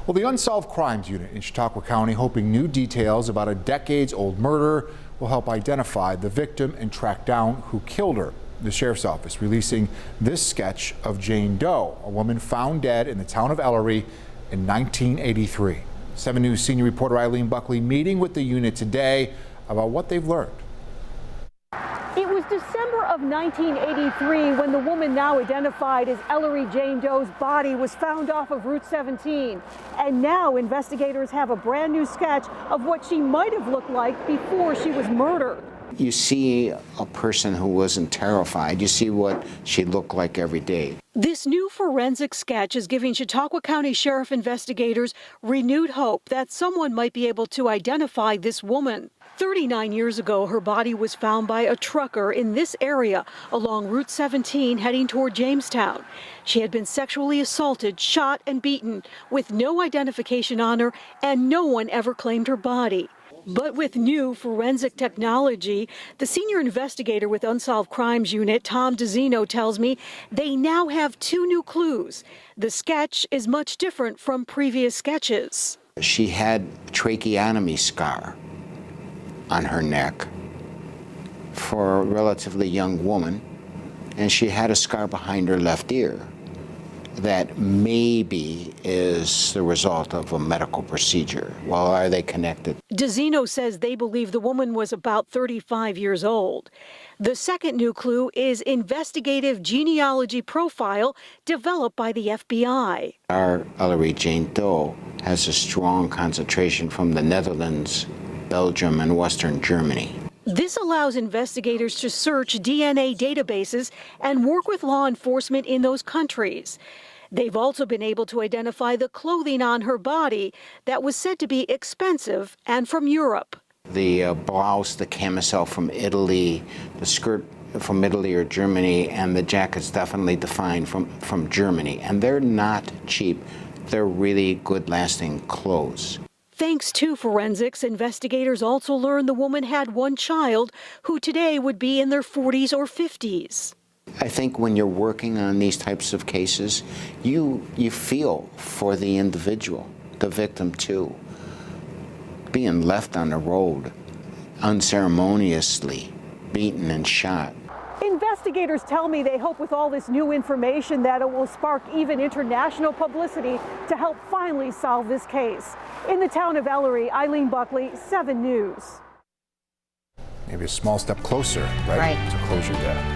Well, the Unsolved Crimes Unit in Chautauqua County hoping new details about a decades-old murder will help identify the victim and track down who killed her. The Sheriff's Office releasing this sketch of Jane Doe, a woman found dead in the town of Ellery in 1983. 7 News senior reporter Eileen Buckley meeting with the unit today about what they've learned. It was December of 1983 when the woman now identified as Ellery Jane Doe's body was found off of Route 17. And now investigators have a brand new sketch of what she might have looked like before she was murdered. You see a person who wasn't terrified. You see what she looked like every day. This new forensic sketch is giving Chautauqua County Sheriff investigators renewed hope that someone might be able to identify this woman. 39 years ago, her body was found by a trucker in this area along Route 17 heading toward Jamestown. She had been sexually assaulted, shot and beaten with no identification on her, and no one ever claimed her body. But with new forensic technology, the senior investigator with Unsolved Crimes Unit, Tom DeZino, tells me they now have 2 new clues. The sketch is much different from previous sketches. She had a tracheotomy scar on her neck for a relatively young woman, and she had a scar behind her left ear that maybe is the result of a medical procedure. Well, are they connected? DeZino says they believe the woman was about 35 years old. The second new clue is investigative genealogy profile developed by the FBI. Our Ellery Jane Doe has a strong concentration from the Netherlands, Belgium, and Western Germany. This allows investigators to search DNA databases and work with law enforcement in those countries. They've also been able to identify the clothing on her body that was said to be expensive and from Europe. The blouse, the camisole from Italy, the skirt from Italy or Germany, and the jacket's definitely defined from Germany. And they're not cheap. They're really good lasting clothes. Thanks to forensics, investigators also learned the woman had 1 child who today would be in their 40s or 50s. I think when you're working on these types of cases, you feel for the individual, the victim too. Being left on the road, unceremoniously beaten and shot. Investigators tell me they hope with all this new information that it will spark even international publicity to help finally solve this case. In the town of Ellery, Eileen Buckley, 7 News. Maybe a small step closer, right? To closure there.